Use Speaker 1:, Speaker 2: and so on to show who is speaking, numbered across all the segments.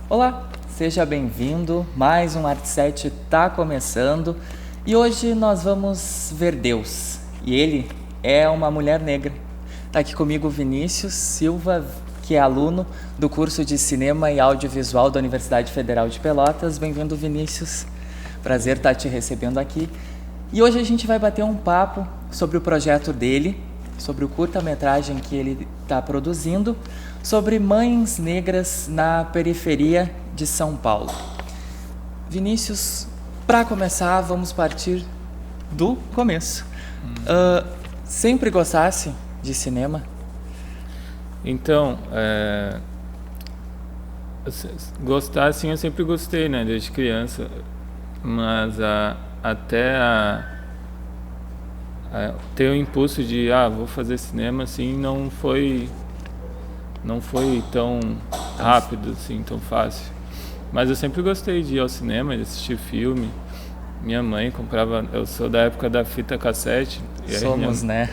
Speaker 1: Olá, seja bem-vindo. Mais um Art7 está começando e hoje nós vamos ver Deus. E ele é uma mulher negra. Está aqui comigo o Vinícius Silva, que é aluno do curso de Cinema e Audiovisual da Universidade Federal de Pelotas. Bem-vindo, Vinícius. Prazer estar te recebendo aqui. E hoje a gente vai bater um papo sobre o projeto dele, sobre o curta-metragem que ele está produzindo, sobre mães negras na periferia de São Paulo. Vinícius, para começar, vamos partir do começo. Sempre gostasse de cinema?
Speaker 2: Então, gostar, sim, eu sempre gostei, né, desde criança, mas até ter o impulso de, vou fazer cinema, assim, não foi tão rápido, assim, tão fácil. Mas eu sempre gostei de ir ao cinema, de assistir filme. Minha mãe comprava, eu sou da época da fita cassete.
Speaker 1: Somos, né?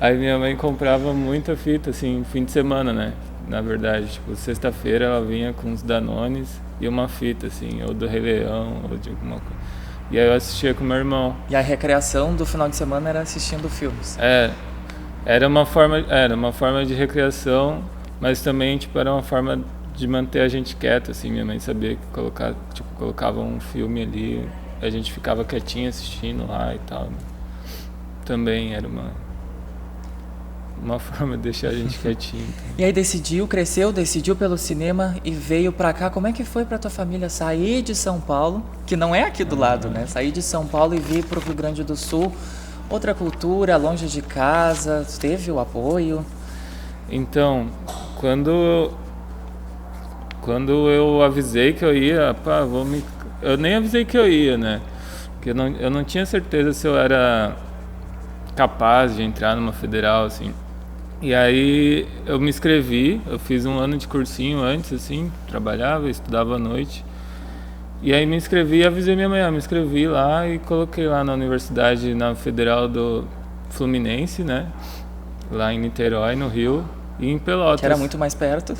Speaker 2: Aí minha mãe comprava muita fita, assim, fim de semana, né? Na verdade, tipo, sexta-feira ela vinha com uns Danones e uma fita, assim, ou do Rei Leão, ou de alguma coisa. E aí eu assistia com meu irmão.
Speaker 1: E a recreação do final de semana era assistindo filmes?
Speaker 2: Era uma forma de recreação, mas também, tipo, era uma forma de manter a gente quieto, assim. Minha mãe sabia que colocava um filme ali, a gente ficava quietinho assistindo lá e tal. Também era uma forma de deixar a gente quietinho.
Speaker 1: E aí decidiu pelo cinema e veio pra cá. Como é que foi pra tua família sair de São Paulo, que não é aqui do lado, né? Sair de São Paulo e vir pro Rio Grande do Sul, outra cultura, longe de casa, teve o apoio?
Speaker 2: Então, quando eu avisei que eu ia, eu nem avisei que eu ia, né? Porque eu não tinha certeza se eu era capaz de entrar numa federal, assim. E aí eu me inscrevi, eu fiz um ano de cursinho antes, assim, trabalhava, estudava à noite. E aí me inscrevi e avisei minha mãe, me inscrevi lá e coloquei lá na universidade, na Federal do Fluminense, né? Lá em Niterói, no Rio, e em Pelotas.
Speaker 1: Que era muito mais perto.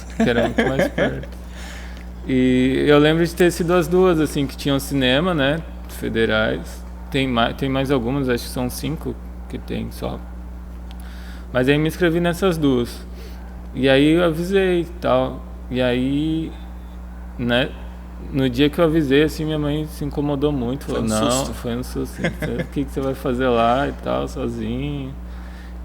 Speaker 2: E eu lembro de ter sido as duas, assim, que tinham cinema, né? Federais. Tem mais algumas, acho que são 5 que tem só. Mas aí me inscrevi nessas duas. E aí eu avisei e tal. E aí, né, no dia que eu avisei, assim, minha mãe se incomodou muito. Falou, foi um susto. O que você vai fazer lá e tal, sozinho?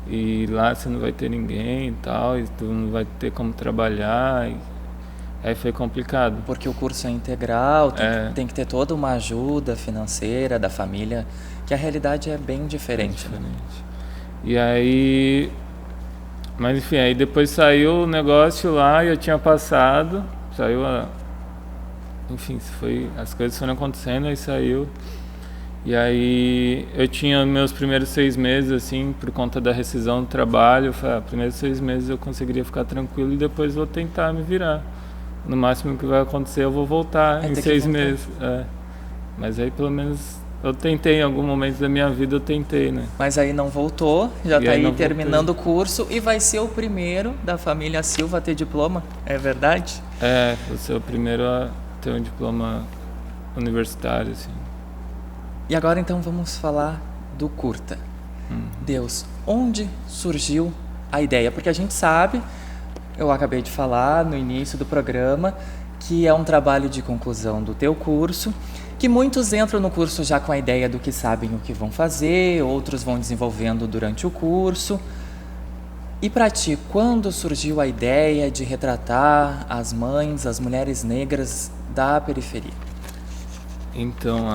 Speaker 2: E lá você não vai ter ninguém e tal, e tu não vai ter como trabalhar. Aí foi complicado.
Speaker 1: Porque o curso é integral, tem que ter toda uma ajuda financeira da família, que a realidade é bem diferente. Né?
Speaker 2: E aí, mas enfim, aí depois saiu o negócio lá e eu tinha passado, enfim, as coisas foram acontecendo, aí saiu. E aí eu tinha meus primeiros 6 meses, assim, por conta da rescisão do trabalho, eu falei, primeiros 6 meses eu conseguiria ficar tranquilo e depois vou tentar me virar. No máximo que vai acontecer eu vou voltar em 6 meses. Mas aí pelo menos eu tentei, em algum momento da minha vida eu tentei, né?
Speaker 1: Mas aí não voltou, já tá aí terminando o curso e vai ser o primeiro da família Silva a ter diploma, é verdade?
Speaker 2: Vou ser o primeiro a ter um diploma universitário, assim.
Speaker 1: E agora então vamos falar do curta. Deus, onde surgiu a ideia? Porque a gente sabe, eu acabei de falar no início do programa, que é um trabalho de conclusão do teu curso, que muitos entram no curso já com a ideia do que sabem o que vão fazer, outros vão desenvolvendo durante o curso. E para ti, quando surgiu a ideia de retratar as mães, as mulheres negras da periferia?
Speaker 2: Então,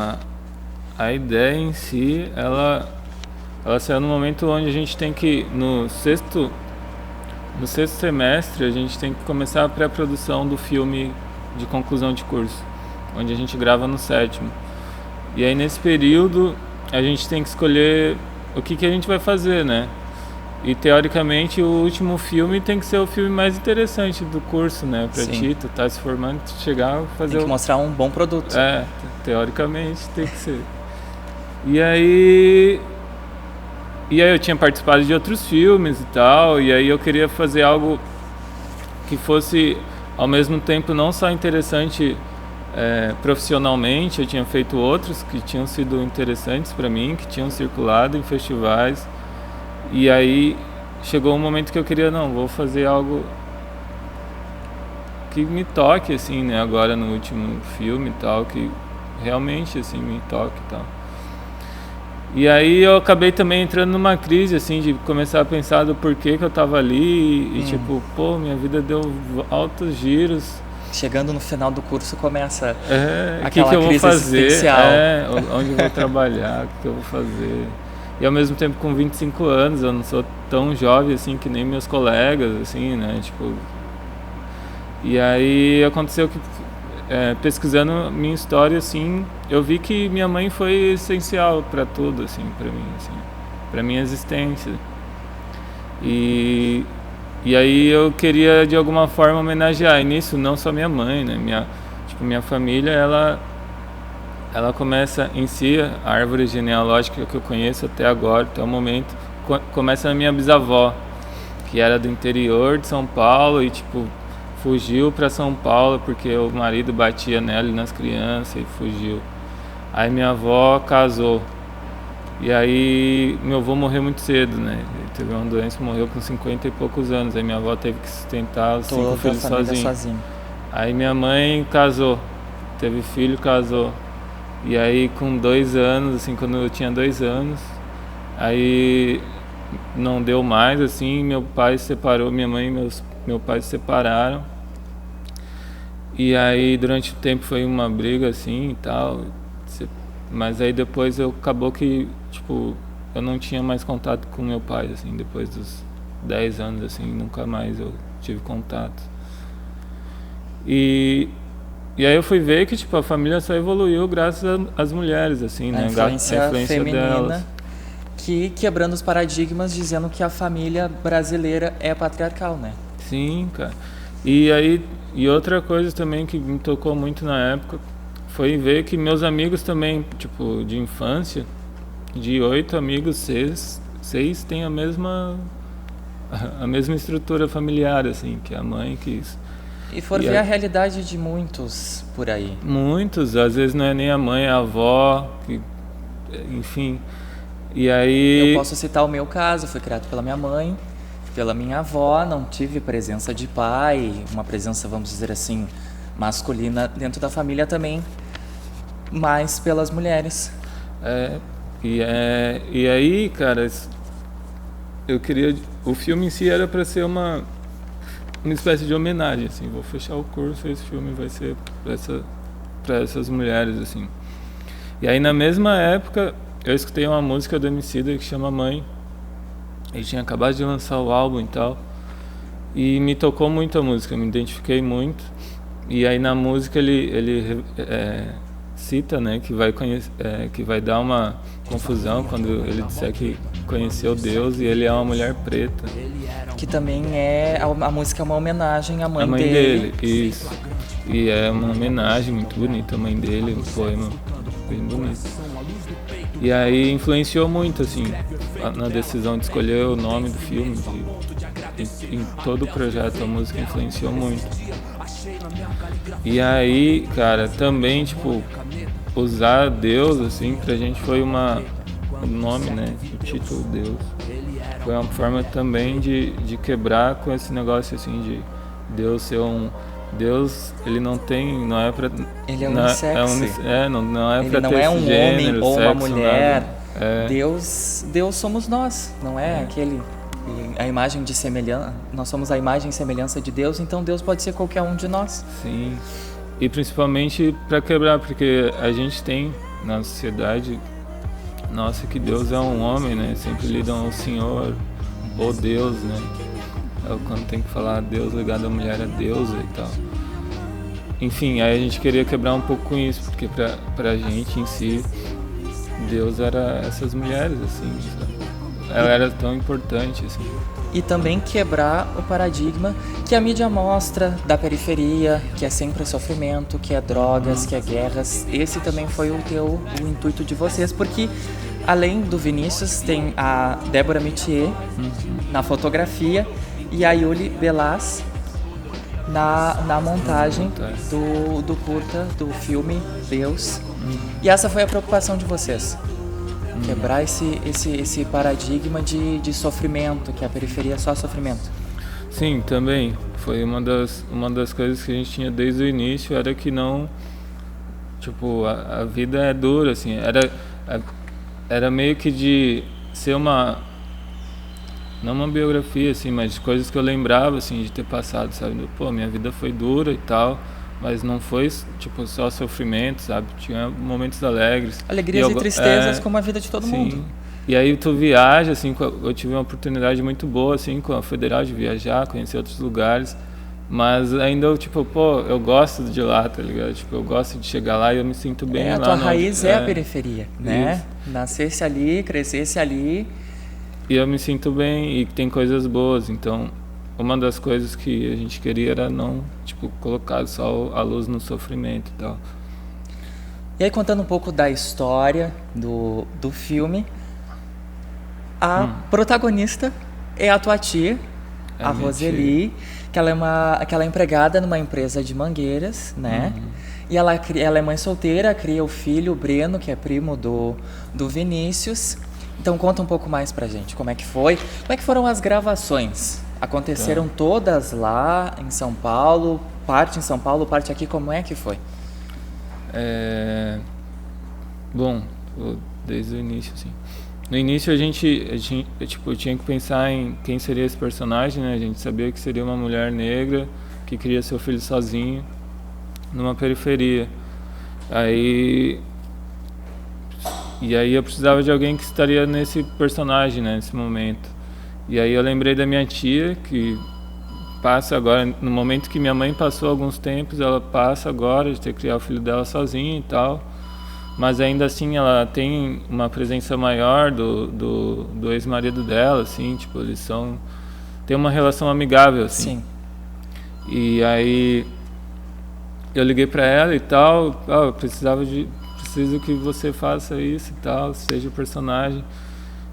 Speaker 2: a ideia em si, ela saiu no momento onde a gente tem que, no sexto semestre, a gente tem que começar a pré-produção do filme de conclusão de curso, onde a gente grava no 7º. E aí nesse período a gente tem que escolher o que a gente vai fazer, né? E teoricamente o último filme tem que ser o filme mais interessante do curso, né? Pra ti, tu tá se formando, tu chegar a fazer...
Speaker 1: Tem que mostrar um bom produto.
Speaker 2: Teoricamente tem que ser. E aí eu tinha participado de outros filmes e tal, e aí eu queria fazer algo que fosse ao mesmo tempo não só interessante profissionalmente, eu tinha feito outros que tinham sido interessantes para mim, que tinham circulado em festivais, e aí chegou um momento que eu queria, não, vou fazer algo que me toque, assim, né, agora no último filme e tal, que realmente, assim, me toque e tal. E aí eu acabei também entrando numa crise, assim, de começar a pensar do porquê que eu tava ali e tipo, pô, minha vida deu altos giros.
Speaker 1: Chegando no final do curso começa
Speaker 2: aquela
Speaker 1: que eu
Speaker 2: crise
Speaker 1: vou fazer?
Speaker 2: existencial. Onde eu vou trabalhar, o que eu vou fazer. E ao mesmo tempo com 25 anos, eu não sou tão jovem assim que nem meus colegas, assim, né, tipo... E aí aconteceu que, pesquisando minha história, assim, eu vi que minha mãe foi essencial para tudo, assim, para mim, assim, para minha existência. E aí eu queria de alguma forma homenagear, e nisso não só minha mãe, né, minha família, ela começa em si, a árvore genealógica que eu conheço até agora, até o momento, começa na minha bisavó, que era do interior de São Paulo e tipo fugiu para São Paulo porque o marido batia nela e nas crianças e fugiu. Aí minha avó casou. E aí meu avô morreu muito cedo, né? Ele teve uma doença, morreu com 50 e poucos anos. Aí minha avó teve que sustentar os 5 filhos sozinha. Aí minha mãe casou, teve filho, casou. E aí com 2 anos, assim, quando eu tinha 2 anos, aí não deu mais, assim, meu pai se separou, minha mãe e meu pai se separaram. E aí durante o tempo foi uma briga assim e tal, mas aí depois acabou que, tipo, eu não tinha mais contato com meu pai, assim, depois dos 10 anos, assim, nunca mais eu tive contato. E aí eu fui ver que, tipo, a família só evoluiu graças às mulheres, assim, né?
Speaker 1: A influência feminina
Speaker 2: delas.
Speaker 1: Que quebrando os paradigmas, dizendo que a família brasileira é patriarcal, né?
Speaker 2: Sim, cara. E outra coisa também que me tocou muito na época foi ver que meus amigos também, tipo, de infância, de 8 amigos, 6 têm a mesma estrutura familiar, assim, que a mãe quis.
Speaker 1: E ver a realidade de muitos por aí.
Speaker 2: Muitos, às vezes não é nem a mãe, é a avó, enfim. E aí...
Speaker 1: Eu posso citar o meu caso, fui criado pela minha mãe, pela minha avó, não tive presença de pai, uma presença, vamos dizer assim, masculina dentro da família também, mas pelas mulheres.
Speaker 2: E aí, cara, eu queria... O filme em si era para ser uma espécie de homenagem, assim, vou fechar o curso e esse filme vai ser para essas mulheres, assim. E aí, na mesma época, eu escutei uma música do Emicida que chama Mãe. Ele tinha acabado de lançar o álbum e tal, e me tocou muito a música, me identifiquei muito. E aí na música ele cita, né, que vai dar uma confusão quando ele disser que conheceu Deus e ele é uma mulher preta.
Speaker 1: Que também a música é uma homenagem à mãe dele.
Speaker 2: dele. Isso. E é uma homenagem muito bonita à mãe dele, um poema bem bonito. E aí influenciou muito, assim, na decisão de escolher o nome do filme, em todo o projeto a música influenciou muito. E aí, cara, também, tipo, usar Deus, assim, pra gente foi o nome, né, o título Deus, foi uma forma também de quebrar com esse negócio, assim, de Deus ser Deus, ele não é pra...
Speaker 1: Ele é unissex.
Speaker 2: Não é
Speaker 1: ele
Speaker 2: pra
Speaker 1: não
Speaker 2: ter
Speaker 1: é um
Speaker 2: gênero,
Speaker 1: homem ou
Speaker 2: sexo,
Speaker 1: uma mulher. Deus somos nós, não é aquele... A imagem de semelhança... Nós somos a imagem e semelhança de Deus, então Deus pode ser qualquer um de nós.
Speaker 2: Sim, e principalmente para quebrar, porque a gente tem na sociedade nossa que Deus é um homem, né? Sempre lidam ao Senhor ou Deus, né? Quando tem que falar Deus ligado à mulher é deusa e tal. Enfim, aí a gente queria quebrar um pouco com isso, porque pra gente em si, Deus era essas mulheres, assim, sabe? Ela era tão importante, assim.
Speaker 1: E também quebrar o paradigma que a mídia mostra da periferia, que é sempre sofrimento, que é drogas, que é guerras. Esse também foi o intuito de vocês, porque além do Vinícius, tem a Débora Mitier na fotografia e a Yuli Belas na montagem do curta, do filme Deus. E essa foi a preocupação de vocês. Quebrar esse paradigma de sofrimento, que a periferia é só sofrimento.
Speaker 2: Sim, também. Foi uma das coisas que a gente tinha desde o início, era que não... Tipo, a vida é dura, assim. Era meio que de ser uma... Não uma biografia, assim, mas de coisas que eu lembrava, assim, de ter passado, sabe? Pô, minha vida foi dura e tal, mas não foi, tipo, só sofrimento, sabe? Tinha momentos alegres.
Speaker 1: Alegrias e tristezas, como a vida de todo mundo.
Speaker 2: E aí tu viaja, assim, eu tive uma oportunidade muito boa, assim, com a Federal de viajar, conhecer outros lugares, mas ainda eu, tipo, pô, eu gosto de lá, tá ligado? Tipo, eu gosto de chegar lá e eu me sinto bem lá.
Speaker 1: A tua raiz é a periferia, né? Isso. Nascesse ali, crescesse ali.
Speaker 2: E eu me sinto bem e tem coisas boas, então uma das coisas que a gente queria era não, tipo, colocar só a luz no sofrimento e tal.
Speaker 1: E aí, contando um pouco da história do filme, a protagonista é a tua tia, a Roseli, que ela é empregada numa empresa de mangueiras, né? E ela é mãe solteira, cria o filho, o Breno, que é primo do Vinícius. Então conta um pouco mais pra gente, como é que foi? Como é que foram as gravações? Aconteceram todas lá em São Paulo, parte em São Paulo, parte aqui, como é que foi?
Speaker 2: Bom, desde o início, assim. No início a gente tipo, tinha que pensar em quem seria esse personagem, né? A gente sabia que seria uma mulher negra que cria seu filho sozinho numa periferia. E aí eu precisava de alguém que estaria nesse personagem, né, nesse momento. E aí eu lembrei da minha tia, que passa agora, no momento que minha mãe passou alguns tempos, ela passa agora de ter que criar o filho dela sozinha e tal. Mas ainda assim ela tem uma presença maior do ex-marido dela, assim, tipo, tem uma relação amigável, assim.
Speaker 1: Sim.
Speaker 2: E aí eu liguei pra ela e tal, eu preciso que você faça isso e tal, seja o personagem.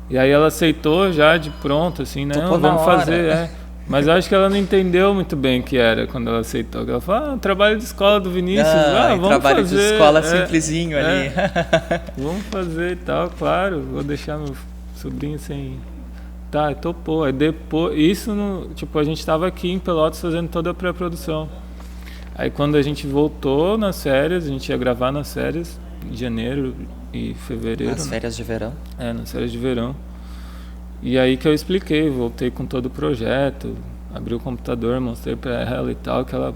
Speaker 2: E aí ela aceitou já de pronto, assim, né? Vamos fazer, Mas eu acho que ela não entendeu muito bem o que era quando ela aceitou. Ela falou, trabalho de escola do Vinícius, vamos
Speaker 1: trabalho
Speaker 2: fazer.
Speaker 1: De escola simplesinho ali.
Speaker 2: Vamos fazer e tal, claro, vou deixar meu sobrinho sem... Tá, topou. Aí depois, tipo, a gente tava aqui em Pelotas fazendo toda a pré-produção. Aí quando a gente voltou nas férias, a gente ia gravar nas férias, em janeiro e fevereiro.
Speaker 1: Nas férias de verão?
Speaker 2: Nas férias de verão. E aí que eu expliquei, voltei com todo o projeto, abri o computador, mostrei pra ela e tal, que ela,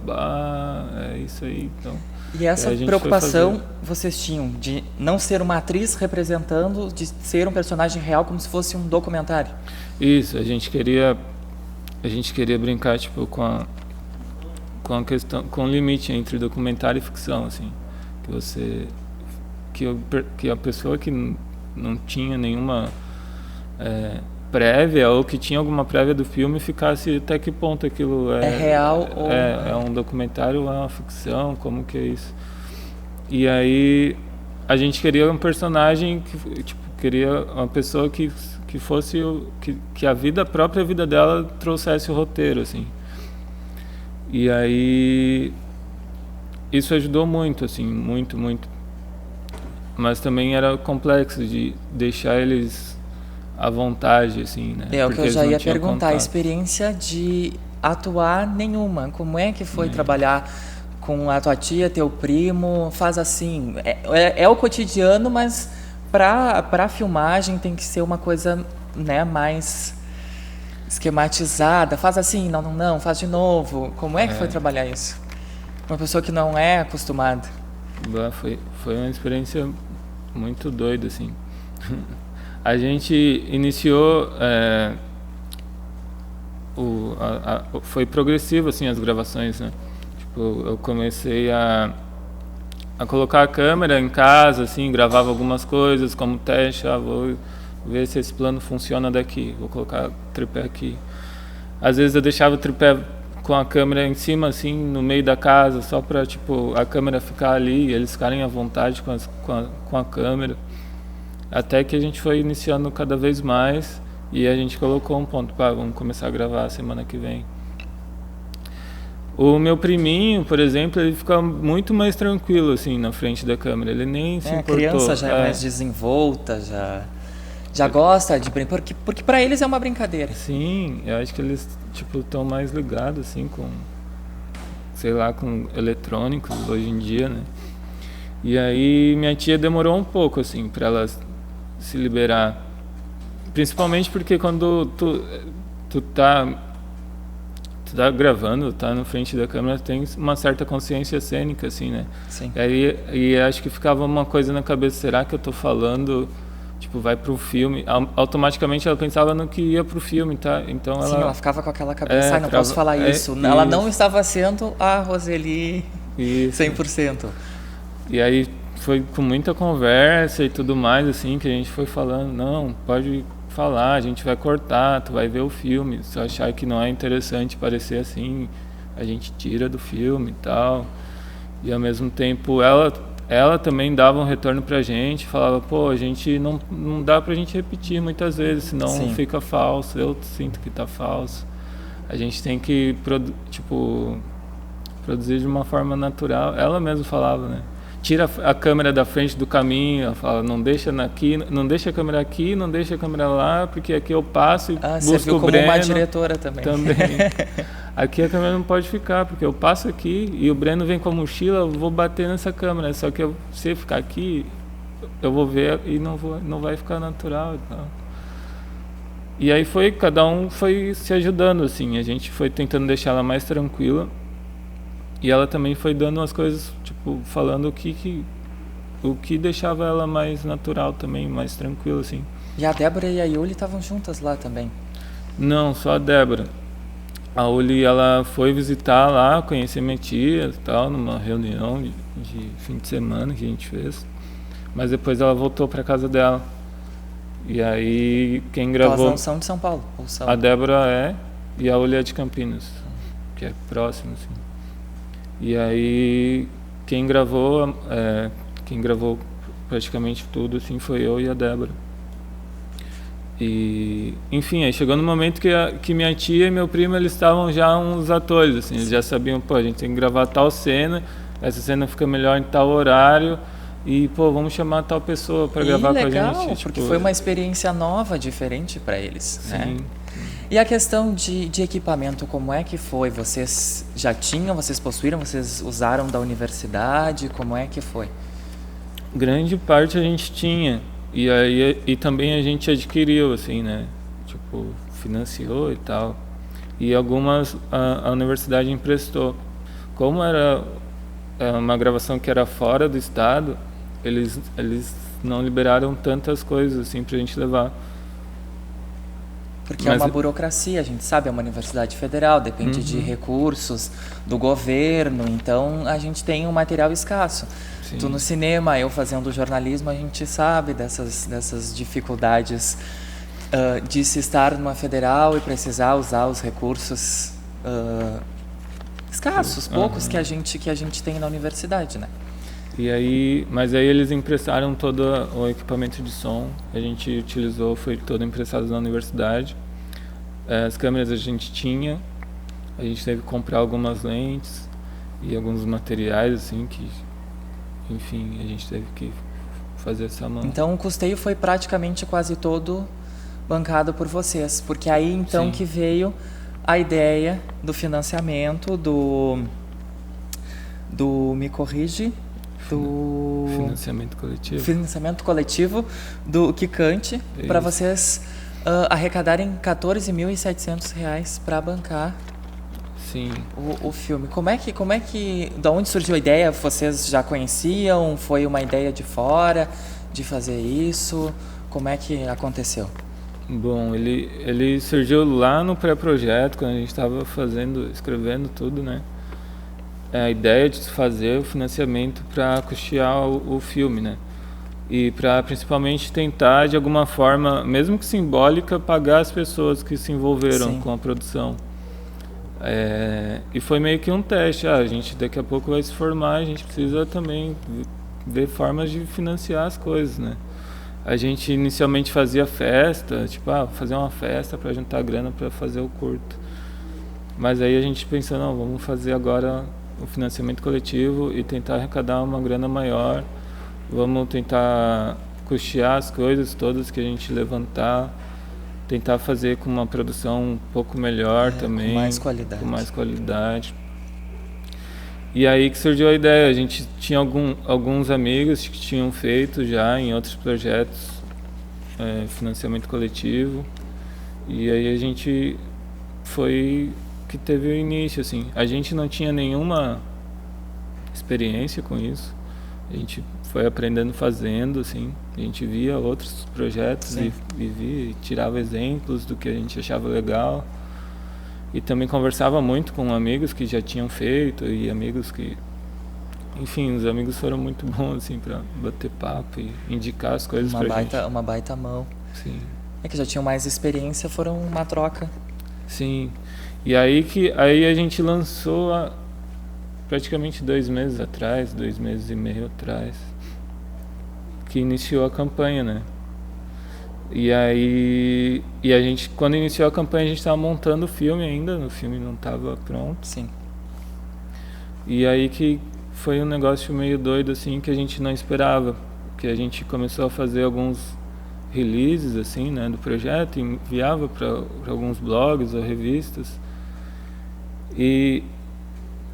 Speaker 2: é isso aí, então...
Speaker 1: E essa preocupação vocês tinham de não ser uma atriz representando, de ser um personagem real como se fosse um documentário?
Speaker 2: Isso, a gente queria brincar, tipo, com a questão, com o limite entre documentário e ficção, assim, que a pessoa que não tinha nenhuma prévia ou que tinha alguma prévia do filme ficasse até que ponto aquilo
Speaker 1: é real ou
Speaker 2: é um documentário ou é uma ficção, como que é isso. E aí a gente queria um personagem que, tipo, queria uma pessoa que fosse que a própria vida dela trouxesse o roteiro, assim. E aí isso ajudou muito, assim, muito, muito. Mas também era complexo de deixar eles à vontade, assim, né?
Speaker 1: É o que eu já ia perguntar, a experiência de atuar nenhuma. Como é que foi trabalhar com a tua tia, teu primo? Faz assim, é o cotidiano, mas pra filmagem tem que ser uma coisa, né, mais esquematizada. Faz assim, não, faz de novo. Como é que foi trabalhar isso? Uma pessoa que não é acostumada.
Speaker 2: Foi uma experiência muito doida, assim. A gente iniciou... foi progressivo, assim, as gravações, né? Tipo, eu comecei a colocar a câmera em casa, assim, gravava algumas coisas como teste, vou ver se esse plano funciona daqui, vou colocar o tripé aqui. Às vezes eu deixava o tripé com a câmera em cima, assim, no meio da casa, só para, tipo, a câmera ficar ali e eles ficarem à vontade com a câmera. Até que a gente foi iniciando cada vez mais e a gente colocou um ponto, vamos começar a gravar semana que vem. O meu priminho, por exemplo, ele fica muito mais tranquilo, assim, na frente da câmera. Ele nem se
Speaker 1: A
Speaker 2: importou.
Speaker 1: criança já é mais desenvolta, já gosta de brincar, porque para eles é uma brincadeira.
Speaker 2: Sim, eu acho que eles, tipo, estão mais ligados, assim, com, sei lá, com eletrônicos hoje em dia, né? E aí minha tia demorou um pouco, assim, pra ela se liberar. Principalmente porque quando tu tá gravando, tá na frente da câmera, tem uma certa consciência cênica, assim, né?
Speaker 1: Sim.
Speaker 2: E acho que ficava uma coisa na cabeça, será que eu tô falando, tipo, vai pro filme? Automaticamente ela pensava no que ia pro filme, tá? Então
Speaker 1: Sim, ela ficava com aquela cabeça, não posso falar isso. Ela não estava sendo a Roseli 100%.
Speaker 2: E aí foi com muita conversa e tudo mais, assim, que a gente foi falando, não, pode falar, a gente vai cortar, tu vai ver o filme, se achar que não é interessante parecer assim, a gente tira do filme e tal. E ao mesmo tempo ela também dava um retorno pra gente, falava, pô, a gente não dá pra gente repetir muitas vezes, senão fica falso, eu sinto que tá falso. A gente tem que produzir de uma forma natural. Ela mesma falava, né? Tira a câmera da frente do caminho, ela fala, não deixa aqui, não deixa a câmera aqui, não deixa a câmera lá, porque aqui eu passo e busco o Breno.
Speaker 1: Como uma diretora também.
Speaker 2: Aqui a câmera não pode ficar, porque eu passo aqui e o Breno vem com a mochila, eu vou bater nessa câmera, só que se eu ficar aqui, eu vou ver e não vai ficar natural e tal. E aí cada um foi se ajudando, assim, a gente foi tentando deixar ela mais tranquila. E ela também foi dando umas coisas, tipo, falando o que deixava ela mais natural também, mais tranquila, assim.
Speaker 1: E a Débora e a Yuli estavam juntas lá também?
Speaker 2: Não, só a Débora. A Uli, ela foi visitar lá, conhecer minha tia e tal, numa reunião de fim de semana que a gente fez. Mas depois ela voltou pra casa dela. E aí, quem gravou...
Speaker 1: Elas não são de São Paulo? Ou são?
Speaker 2: A Débora é, e a Uli é de Campinas, que é próximo, assim. E aí quem gravou praticamente tudo, assim, foi eu e a Débora. E enfim, aí chegou no momento que minha tia e meu primo, eles estavam já uns atores, assim, eles já sabiam, pô, a gente tem que gravar tal cena, essa cena fica melhor em tal horário e, pô, vamos chamar tal pessoa para gravar com a gente.
Speaker 1: Porque foi uma experiência nova, diferente para eles,
Speaker 2: sim,
Speaker 1: né? E a questão de equipamento, como é que foi? Vocês já tinham, vocês possuíram, vocês usaram da universidade, como é que foi?
Speaker 2: Grande parte a gente tinha, e também a gente adquiriu, assim, né? Tipo, financiou e tal. E algumas a universidade emprestou. Como era uma gravação que era fora do estado, eles não liberaram tantas coisas, assim, pra gente levar.
Speaker 1: Porque é uma burocracia, a gente sabe, é uma universidade federal, depende de recursos do governo, então a gente tem um material escasso.
Speaker 2: Sim.
Speaker 1: Tu no cinema, eu fazendo jornalismo, a gente sabe dessas dificuldades de se estar numa federal e precisar usar os recursos escassos, poucos que a gente tem na universidade, né?
Speaker 2: Mas aí eles emprestaram todo o equipamento de som, a gente utilizou, foi todo emprestado na universidade. As câmeras a gente tinha, a gente teve que comprar algumas lentes e alguns materiais, assim, que, enfim, a gente teve que fazer essa mão.
Speaker 1: Então o custeio foi praticamente quase todo bancado por vocês, porque aí então que veio a ideia do financiamento, me corrige, do financiamento coletivo do Quicante, para vocês arrecadarem R$14.700 para bancar o filme. Como é que da onde surgiu a ideia? Vocês já conheciam? Foi uma ideia de fora de fazer isso? Como é que aconteceu?
Speaker 2: Bom, ele surgiu lá no pré-projeto, quando a gente estava escrevendo tudo, né? A ideia de fazer o financiamento para custear o filme, né? E para principalmente tentar, de alguma forma, mesmo que simbólica, pagar as pessoas que se envolveram com a produção. E foi meio que um teste. A gente daqui a pouco vai se formar, a gente precisa também ver formas de financiar as coisas, né? A gente inicialmente fazia festa, fazer uma festa para juntar grana para fazer o curto. Mas aí a gente pensou, não, vamos fazer agora o financiamento coletivo e tentar arrecadar uma grana maior. Vamos tentar custear as coisas todas que a gente levantar, tentar fazer com uma produção um pouco melhor também.
Speaker 1: Com mais qualidade.
Speaker 2: Com mais qualidade. E aí que surgiu a ideia. A gente tinha alguns amigos que tinham feito já em outros projetos financiamento coletivo. E aí a gente foi que teve o início, assim. A gente não tinha nenhuma experiência com isso. A gente foi aprendendo fazendo, assim. A gente via outros projetos e via, e tirava exemplos do que a gente achava legal. E também conversava muito com amigos que já tinham feito e amigos que... Enfim, os amigos foram muito bons, assim, pra bater papo e indicar as coisas pra gente.
Speaker 1: Uma baita mão.
Speaker 2: Sim.
Speaker 1: É que já tinham mais experiência, foram uma troca.
Speaker 2: Sim. E aí a gente lançou praticamente 2 meses atrás, 2 meses e meio atrás, que iniciou a campanha, né? E aí a gente, quando iniciou a campanha, a gente estava montando o filme ainda, o filme não estava pronto.
Speaker 1: Sim.
Speaker 2: E aí que foi um negócio meio doido, assim, que a gente não esperava, que a gente começou a fazer alguns releases, assim, né, do projeto, e enviava para alguns blogs ou revistas, e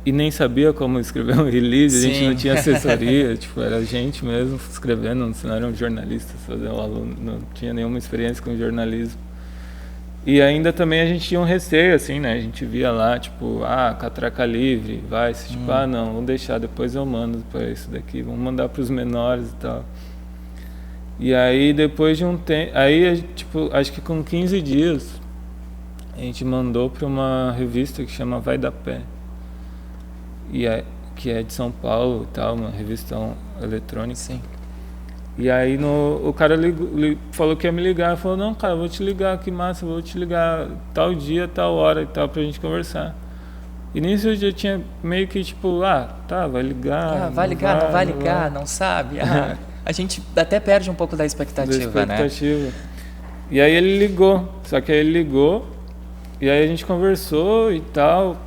Speaker 2: nem sabia como escrever um release. A gente não tinha assessoria, tipo, era a gente mesmo escrevendo, não eram jornalistas, o aluno não tinha nenhuma experiência com jornalismo. E ainda também a gente tinha um receio, assim, né, a gente via lá, tipo, catraca livre, tipo, não, vamos deixar, depois eu mando para isso daqui, vamos mandar para os menores e tal. E aí depois de um tempo, aí tipo, acho que com 15 dias, a gente mandou para uma revista que chama Vai da Pé. Que é de São Paulo e tal, uma revista eletrônica.
Speaker 1: Sim.
Speaker 2: E aí o cara falou que ia me ligar, falou, não, cara, vou te ligar, que massa, vou te ligar tal dia, tal hora e tal, pra gente conversar. E nisso eu já tinha meio que tipo, tá, vai ligar.
Speaker 1: Vai ligar, não vai ligar, não sabe. A gente até perde um pouco da expectativa, né?
Speaker 2: E aí ele ligou, só que aí ele ligou, e aí a gente conversou e tal.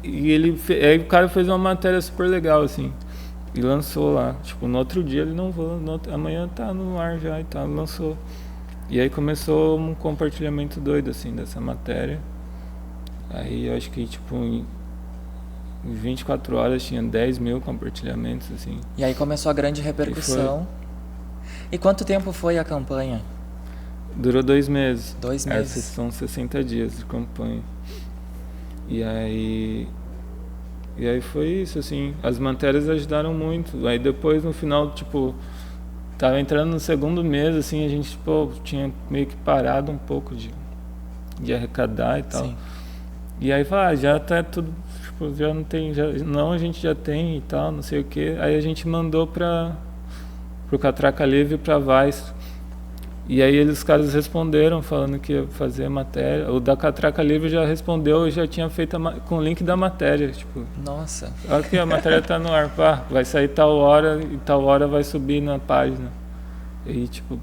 Speaker 2: E aí o cara fez uma matéria super legal, assim, e lançou lá. Tipo, no outro dia ele amanhã tá no ar já e tal, lançou. E aí começou um compartilhamento doido, assim, dessa matéria. Aí eu acho que, tipo, em 24 horas tinha 10 mil compartilhamentos, assim. E
Speaker 1: aí começou a grande repercussão. E quanto tempo foi a campanha?
Speaker 2: Durou 2 meses.
Speaker 1: 2 meses.
Speaker 2: Esses são 60 dias de campanha. E aí foi isso, assim, as matérias ajudaram muito. Aí depois, no final, tipo, tava entrando no segundo mês, assim, a gente, tipo, tinha meio que parado um pouco de arrecadar e tal. Sim. E aí já tá tudo, tipo, já não tem, a gente já tem e tal, não sei o quê. Aí a gente mandou pro Catraca Livre e pra Vice. E aí os caras responderam falando que ia fazer a matéria. O da Catraca Livre já respondeu e já tinha feito com o link da matéria. Tipo,
Speaker 1: nossa.
Speaker 2: Olha que a matéria tá no ar, vai sair tal hora e tal hora vai subir na página. E tipo,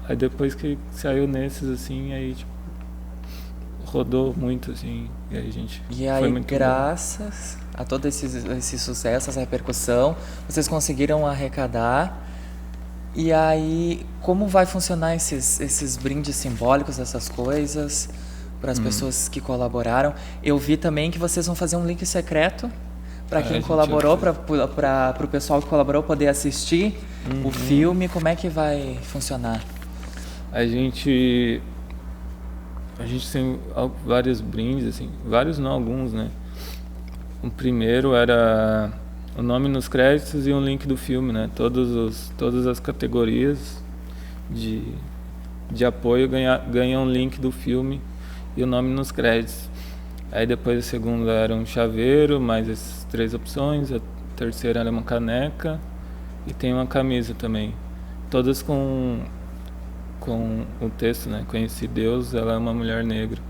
Speaker 2: aí depois que saiu nesses, assim, aí tipo, rodou muito, assim, e aí a gente...
Speaker 1: E aí, foi muito graças bom. A todo esse sucesso, essa repercussão, vocês conseguiram arrecadar. E aí, como vai funcionar esses brindes simbólicos, essas coisas, para as pessoas que colaboraram? Eu vi também que vocês vão fazer um link secreto para quem colaborou, para o pessoal que colaborou poder assistir o filme. Como é que vai funcionar?
Speaker 2: A gente tem vários brindes, assim, vários não, alguns, né? O primeiro era o nome nos créditos e um link do filme, né? Todas as categorias de apoio ganham um link do filme e o nome nos créditos. Aí depois a segunda era um chaveiro, mais essas 3 opções. A terceira era uma caneca e tem uma camisa também. Todas com o texto, né? Conheci Deus, ela é uma mulher negra.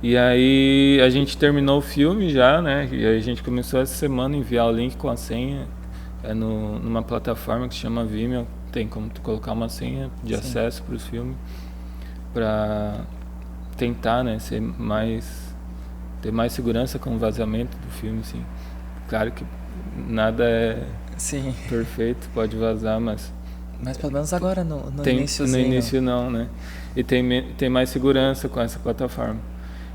Speaker 2: E aí a gente terminou o filme já, né? E aí a gente começou essa semana a enviar o link com a senha. Numa plataforma que se chama Vimeo. Tem como tu colocar uma senha de acesso para os filmes. Para tentar, né, ser mais ter mais segurança com o vazamento do filme, assim. Claro que nada é
Speaker 1: Sim.
Speaker 2: perfeito, pode vazar, mas
Speaker 1: pelo menos agora no
Speaker 2: tem,
Speaker 1: iniciozinho.
Speaker 2: no início não, né? E tem mais segurança com essa plataforma.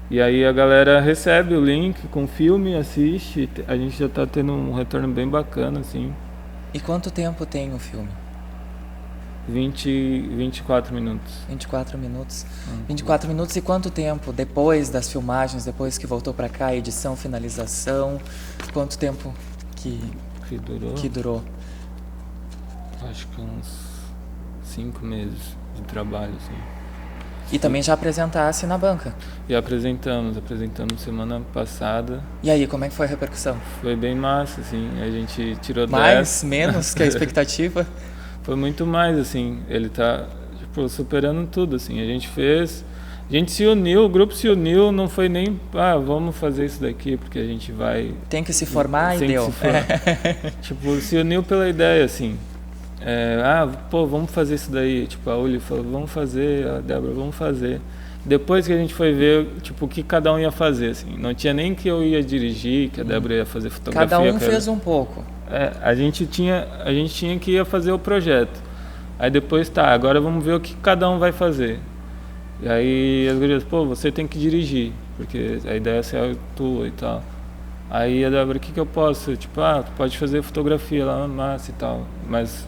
Speaker 2: E aí a galera recebe o link com o filme, assiste, a gente já tá tendo um retorno bem bacana, assim.
Speaker 1: E quanto tempo tem o filme?
Speaker 2: 24 minutos.
Speaker 1: 24 minutos. 24 minutos e quanto tempo depois das filmagens, depois que voltou pra cá, edição, finalização, quanto tempo que durou?
Speaker 2: Acho que uns 5 meses de trabalho, assim.
Speaker 1: E também já apresentasse na banca.
Speaker 2: E apresentamos semana passada.
Speaker 1: E aí, como é que foi a repercussão?
Speaker 2: Foi bem massa, assim, a gente tirou 10.
Speaker 1: Mais, menos que a expectativa?
Speaker 2: Foi muito mais, assim, ele tá, tipo, superando tudo, assim, a gente se uniu, o grupo se uniu, não foi nem, vamos fazer isso daqui, porque a gente vai...
Speaker 1: Tem que se formar e deu.
Speaker 2: Tipo, se uniu pela ideia, assim, vamos fazer isso daí, tipo, a Uli falou, vamos fazer, a Débora, vamos fazer. Depois que a gente foi ver, tipo, o que cada um ia fazer, assim, não tinha nem que eu ia dirigir, que a Débora ia fazer fotografia.
Speaker 1: Cada um fez um pouco.
Speaker 2: A gente tinha que ir fazer o projeto. Aí depois agora vamos ver o que cada um vai fazer. E aí as gurias, você tem que dirigir, porque a ideia é tua e tal. Aí a Débora, o que eu posso? Tipo, tu pode fazer fotografia lá, massa e tal. Mas,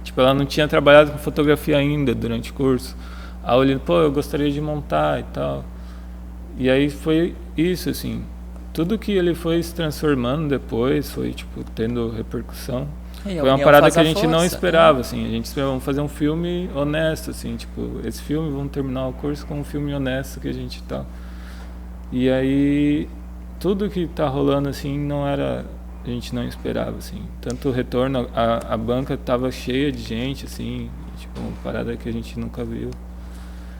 Speaker 2: tipo, ela não tinha trabalhado com fotografia ainda durante o curso. Aí eu olhei, eu gostaria de montar e tal. E aí foi isso, assim. Tudo que ele foi se transformando depois, foi, tipo, tendo repercussão. Foi uma parada que a gente não esperava, assim. A gente esperava, vamos fazer um filme honesto, assim, tipo, esse filme, vamos terminar o curso com um filme honesto que a gente tá. E aí, tudo que tá rolando, assim, a gente não esperava, assim. Tanto o retorno, a banca tava cheia de gente, assim, tipo, uma parada que a gente nunca viu.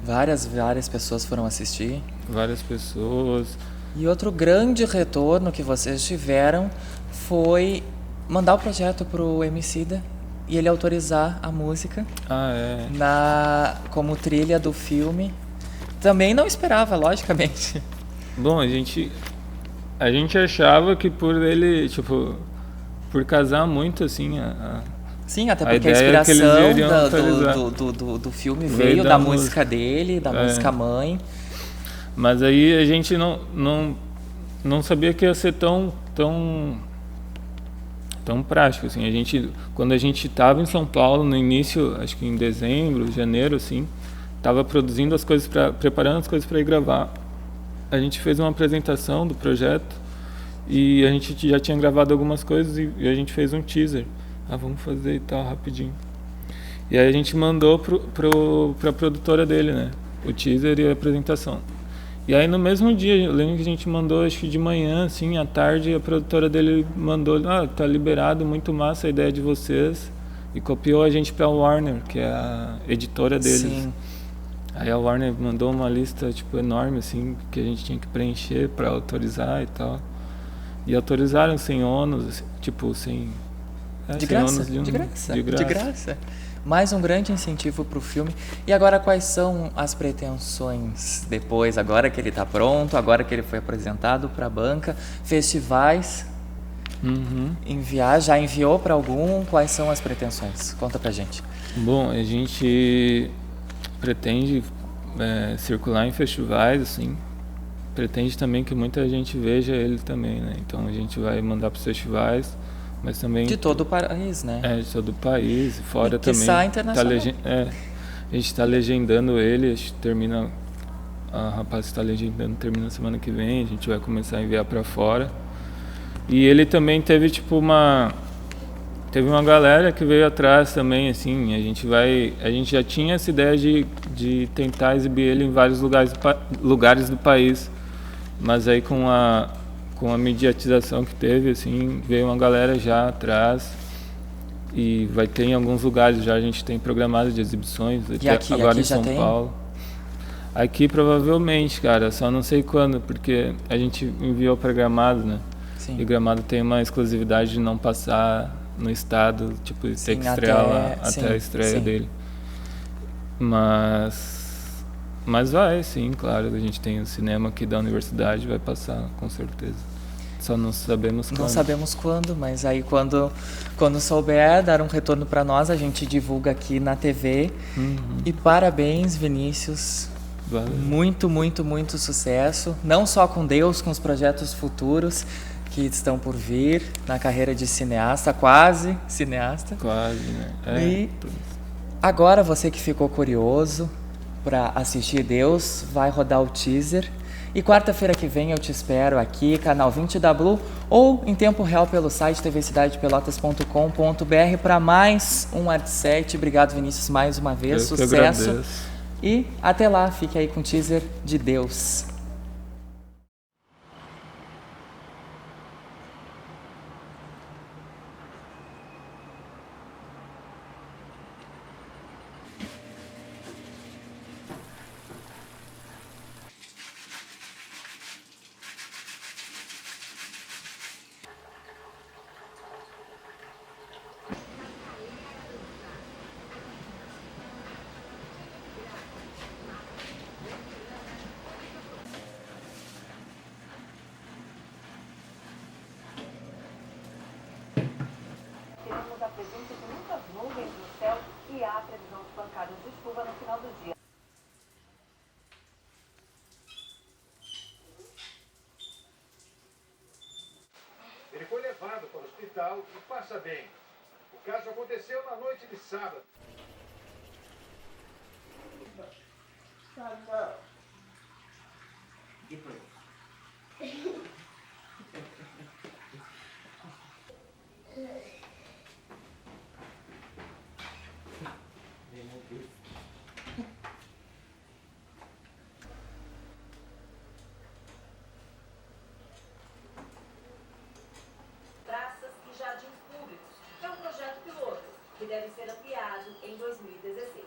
Speaker 1: Várias pessoas foram assistir.
Speaker 2: Várias pessoas.
Speaker 1: E outro grande retorno que vocês tiveram foi mandar o projeto pro Emicida e ele autorizar a música como trilha do filme. Também não esperava, logicamente.
Speaker 2: Bom, a gente achava que por ele, tipo, por casar muito, assim,
Speaker 1: sim, até porque a inspiração do filme veio da música dele, da música mãe.
Speaker 2: Mas aí a gente não sabia que ia ser tão prático, assim. Quando a gente estava em São Paulo, no início, acho que em dezembro, janeiro, assim, estava produzindo as coisas, preparando as coisas para ir gravar. A gente fez uma apresentação do projeto e a gente já tinha gravado algumas coisas e a gente fez um teaser. Vamos fazer e tal, rapidinho. E aí a gente mandou pra produtora dele, né? O teaser e a apresentação. E aí no mesmo dia, eu lembro que a gente mandou, acho que de manhã, assim, à tarde, a produtora dele mandou, tá liberado, muito massa a ideia de vocês. E copiou a gente pra Warner, que é a editora deles.
Speaker 1: Sim.
Speaker 2: Aí a Warner mandou uma lista, tipo, enorme, assim, que a gente tinha que preencher pra autorizar e tal. E autorizaram sem ônus, assim, tipo, sem...
Speaker 1: De graça. Mais um grande incentivo para o filme. E agora, quais são as pretensões depois, agora que ele está pronto, agora que ele foi apresentado para a banca? Festivais? Já enviou para algum? Quais são as pretensões? Conta pra gente.
Speaker 2: Bom, a gente pretende circular em festivais, assim. Pretende também que muita gente veja ele também, né? Então a gente vai mandar para os festivais. Mas também
Speaker 1: de todo o país, né?
Speaker 2: De todo o país, fora
Speaker 1: e
Speaker 2: também.
Speaker 1: Quiçá internacional.
Speaker 2: A gente está legendando ele, a rapaz está legendando, termina semana que vem, a gente vai começar a enviar para fora. E ele também teve uma galera que veio atrás também, assim, a gente já tinha essa ideia de tentar exibir ele em vários lugares do país, mas aí com a mediatização que teve, assim, veio uma galera já atrás e vai ter em alguns lugares já, a gente tem programado de exibições, agora em São Paulo. Aqui provavelmente, cara, só não sei quando, porque a gente enviou para Gramado, né?
Speaker 1: Sim.
Speaker 2: E Gramado tem uma exclusividade de não passar no estado, tipo, ter que estrear lá até a estreia dele. Mas Mas vai, sim, claro. A gente tem o cinema aqui da universidade, vai passar, com certeza. Só não sabemos quando.
Speaker 1: Não sabemos quando, mas aí quando souber, dar um retorno para nós, a gente divulga aqui na TV. E parabéns, Vinícius.
Speaker 2: Valeu.
Speaker 1: Muito, muito, muito sucesso. Não só com Deus, com os projetos futuros que estão por vir na carreira de cineasta, quase cineasta.
Speaker 2: Quase, né?
Speaker 1: E agora você que ficou curioso para assistir Deus, vai rodar o teaser. E quarta-feira que vem eu te espero aqui, canal 20 da Blue, ou em tempo real pelo site tvcidadepelotas.com.br para mais um Arte 7. Obrigado, Vinícius, mais uma vez.
Speaker 2: Eu
Speaker 1: Sucesso. E até lá, fique aí com o teaser de Deus.
Speaker 3: Temos a presença de muitas nuvens no céu e há previsão de pancadas de chuva no final do dia.
Speaker 4: Ele foi levado para o hospital e passa bem. O caso aconteceu na noite de sábado.
Speaker 3: Praças e jardins públicos, que é um projeto piloto, que deve ser ampliado em 2016.